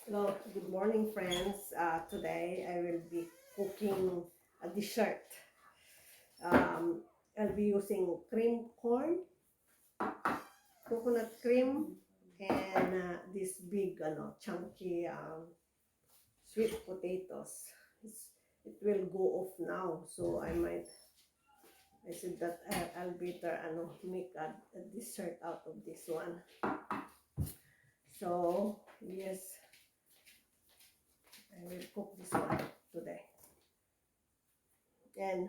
Hello, good morning, friends. Today I will be cooking a dessert. I'll be using cream corn, coconut cream, and this big, chunky sweet potatoes. It will go off now, so I said that I'll better, make a dessert out of this one. So yes, I will cook this one today. And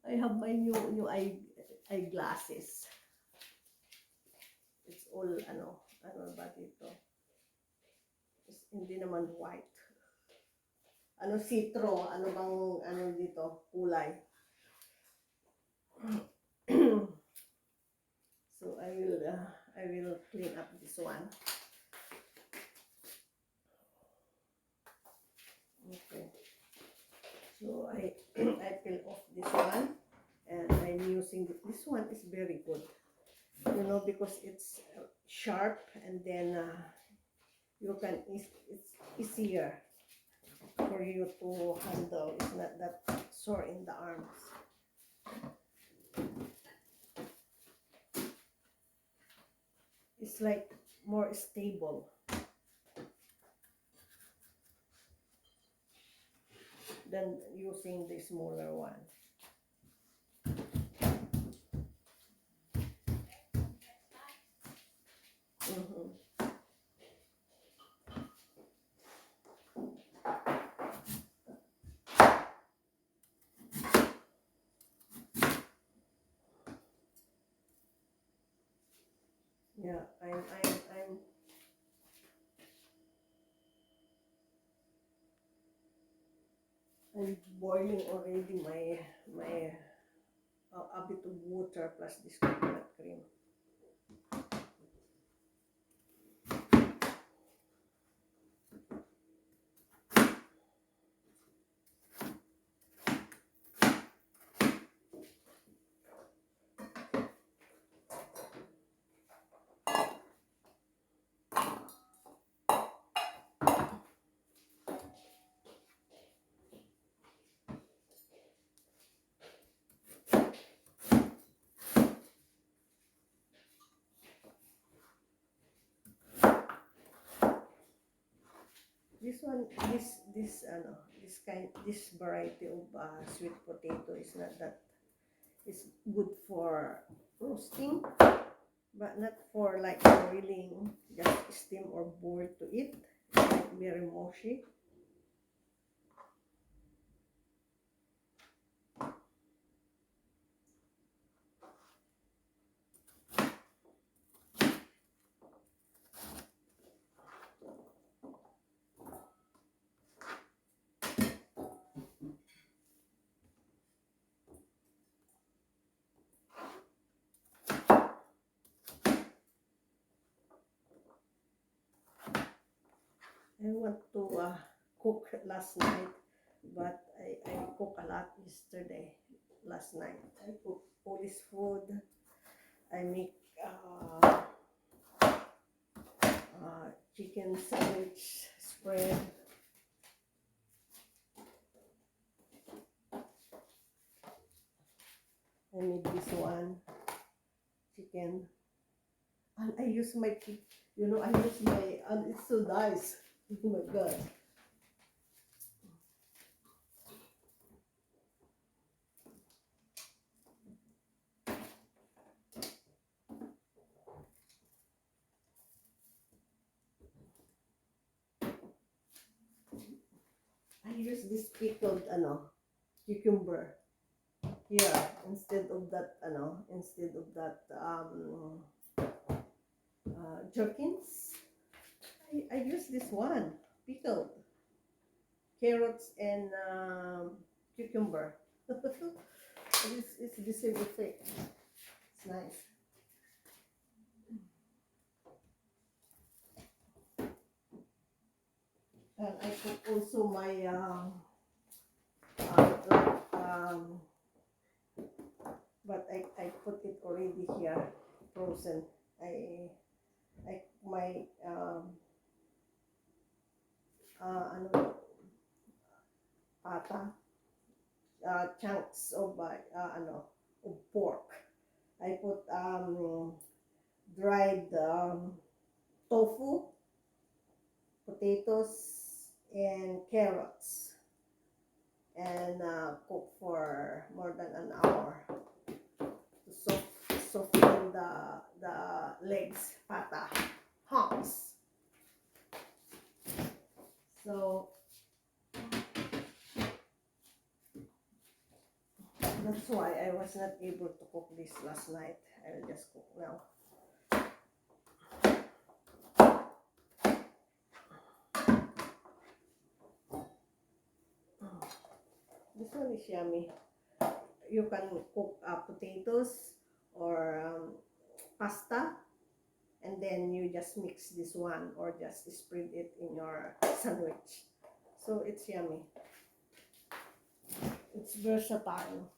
I have my new eyeglasses. It's all ano ba dito? Hindi naman white. Ano citro, ano bang dito kulay. So I will clean up this one. Okay. So I I peel off this one and I'm using this one is very good. Because it's sharp and then you can it's easier for you to handle. It's not that sore in the arms. It's like more stable than using the smaller one. Mm-hmm. Yeah, I'm boiling already my a bit of water plus this coconut cream. This one, this variety of sweet potato is not that is good for roasting, but not for like boiling, just steam or boil to eat. It's like very mushy. I want to cook last night, but I cook a lot yesterday. Last night I cook Polish food. I make chicken sandwich spread. I made this one chicken, and I use my I use my and it's so nice. Oh my god! I use this pickled cucumber here instead of that jerkins. I use this one pickled carrots and cucumber. It's the same effect. It's nice. And I cook also my like, but I put it already here frozen. I my ano, pata, chunks of ano, of pork. I put dried tofu, potatoes, and carrots, and cook for more than an hour to soften the legs, pata, humps. So that's why I was not able to cook this last night. I will just cook now. This one is yummy. You can cook potatoes or pasta, and then you just mix this one or just spread it in your sandwich. So it's yummy. It's versatile.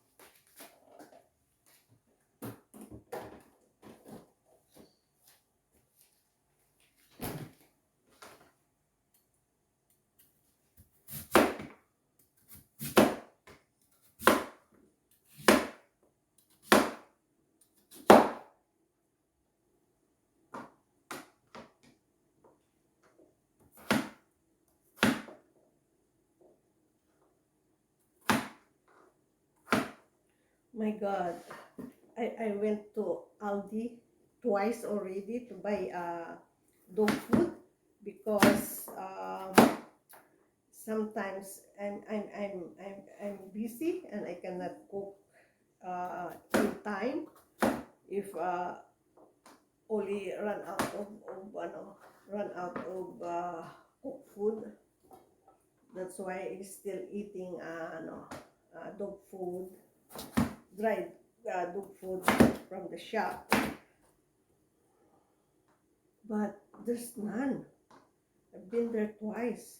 My God, I went to Aldi twice already to buy dog food because sometimes I'm busy and I cannot cook in time if only run out of cook food. That's why I'm still eating dog food, dried dog food from the shop. But there's none. I've been there twice.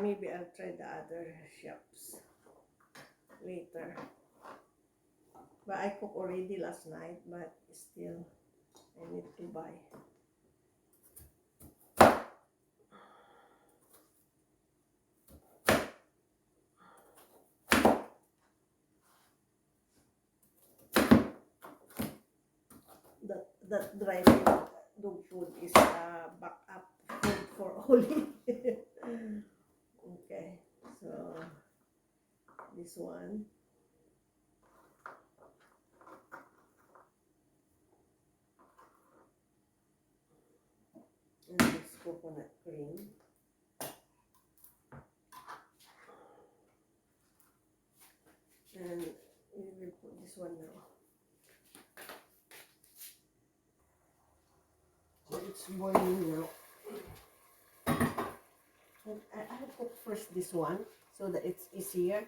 Maybe I'll try the other shops later. But I cooked already last night, but still I need to buy. That dry dog food is backup food for Oli. Okay, so this one. And this coconut cream. And we will put this one now. So it's boiling now. And I'll cook first this one so that it's easier.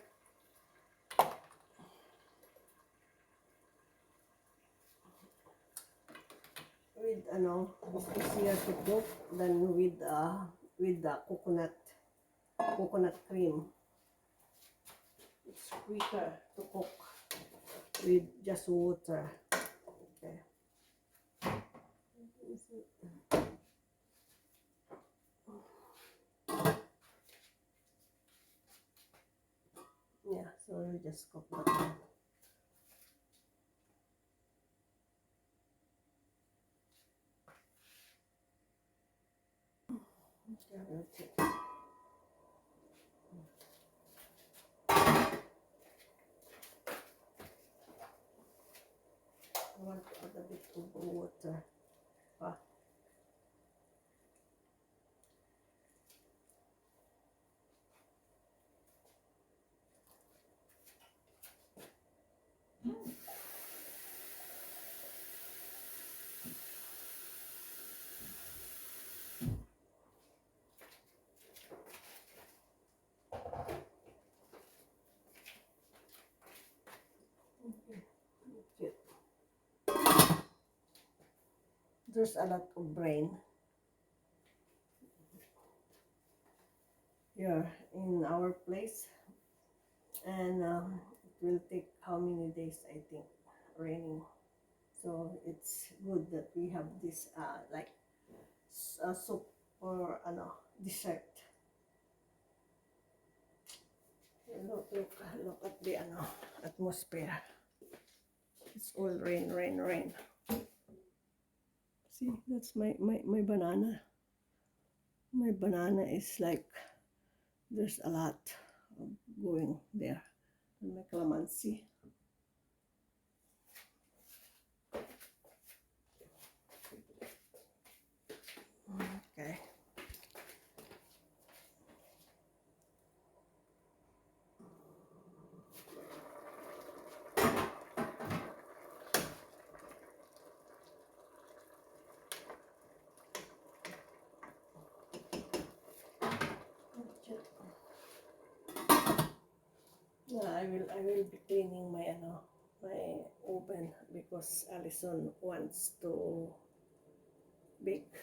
With it's easier to cook than with the coconut cream. It's quicker to cook with just water. Okay. Yeah, so we'll just cook that one. Okay, we'll check. I want to add a bit of water. There's a lot of brain here in our place, and it will take how many days, I think, raining. So it's good that we have this like soup or dessert. Look at the atmosphere. It's all rain, rain, rain. See, that's my banana. My banana is like, there's a lot of going there. And my calamansi. Okay. Yeah, I will be cleaning my oven because Allison wants to bake.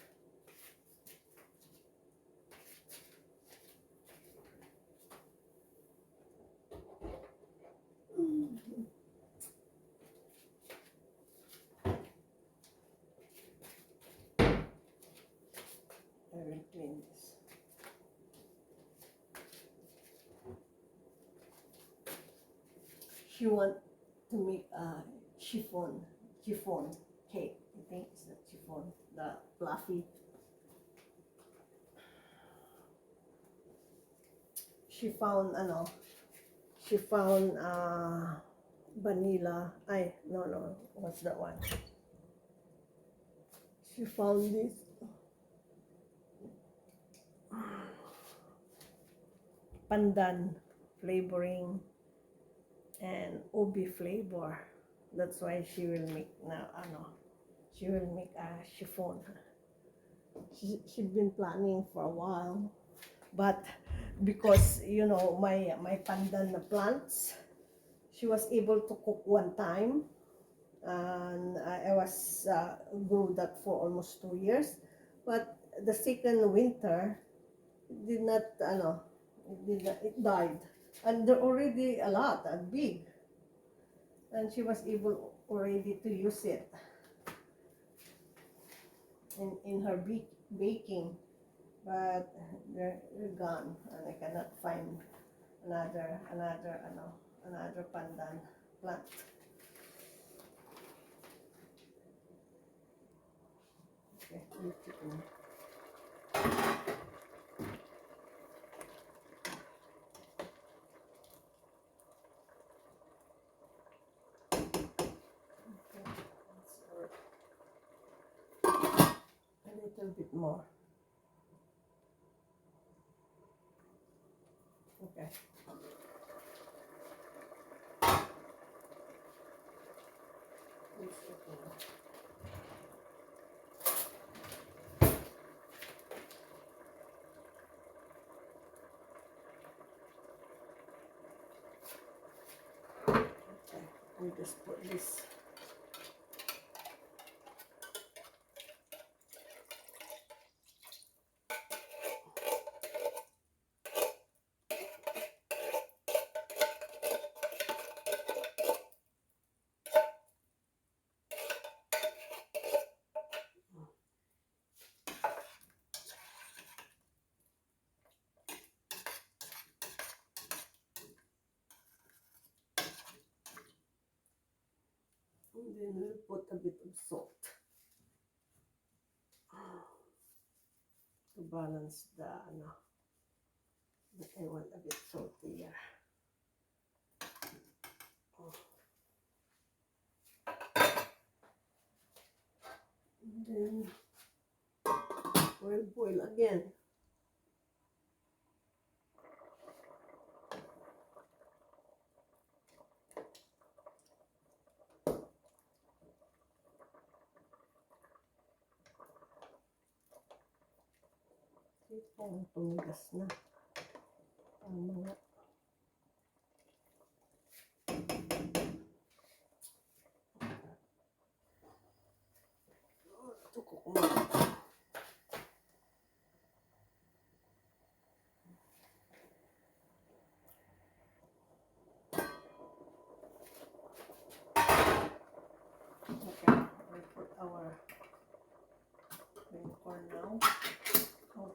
I will clean this. She want to make a chiffon cake. I think it's the chiffon, the fluffy. She found vanilla. No, what's that one? She found this pandan flavoring and ubi flavor. That's why she will make she will make a chiffon. She's been planning for a while, but because my pandan plants, she was able to cook one time, and I was grew that for almost 2 years. But the second winter did not it died, and there already a lot and big, and she was able already to use it in her baking, but they're gone, and I cannot find another pandan plant. Okay, chicken. A little bit more. Okay. We just put this. And then we'll put a bit of salt to balance the but I want a bit saltier. And then we'll boil again. Parang tumigas na. Ang mga tukok mo. Okay, we put our corn now. Oh.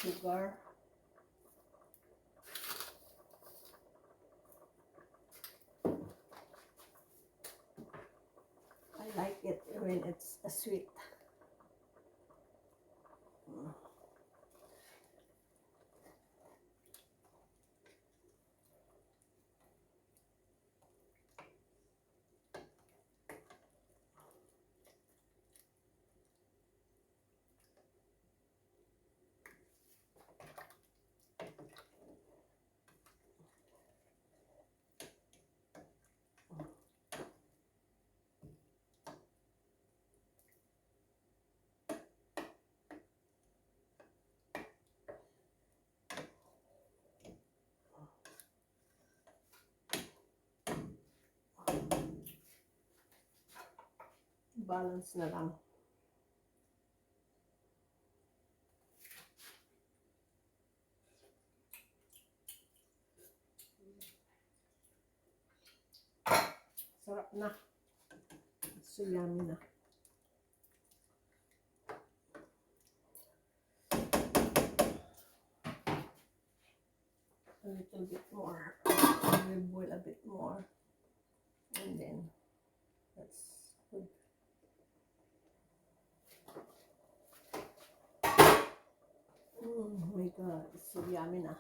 Sugar. I like it when it's sweet. Balance na lang. Sarap na. So yummy na. A little bit more. We'll boil a bit more. And then that's good. Oh my god, it's so yummy na.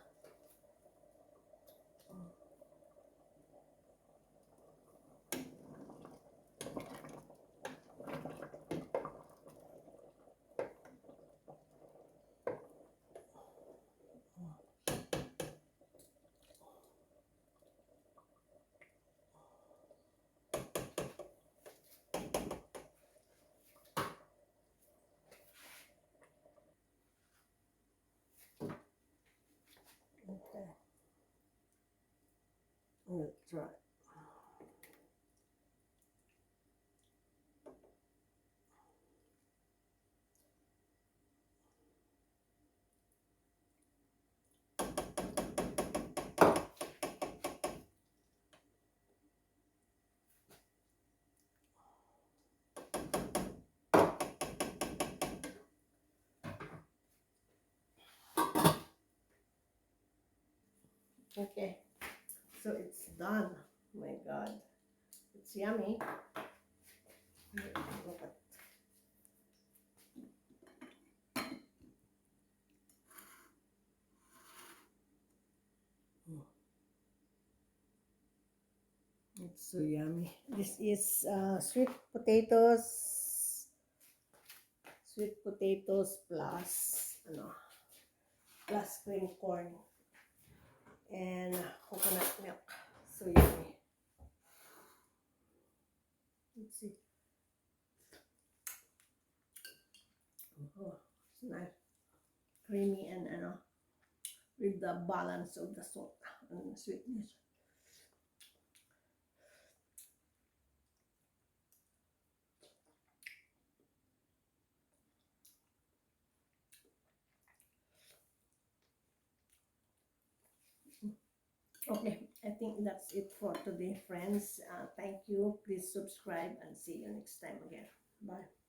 Okay. We'll try. Okay, so it's done. Oh my god, it's yummy. Look at. It's so yummy. This is sweet potatoes plus plus green corn and coconut milk. So yummy. Let's see. Oh, it's nice, creamy and with the balance of the salt and sweetness. Okay, I think that's it for today, friends. Thank you. Please subscribe and see you next time again. Bye.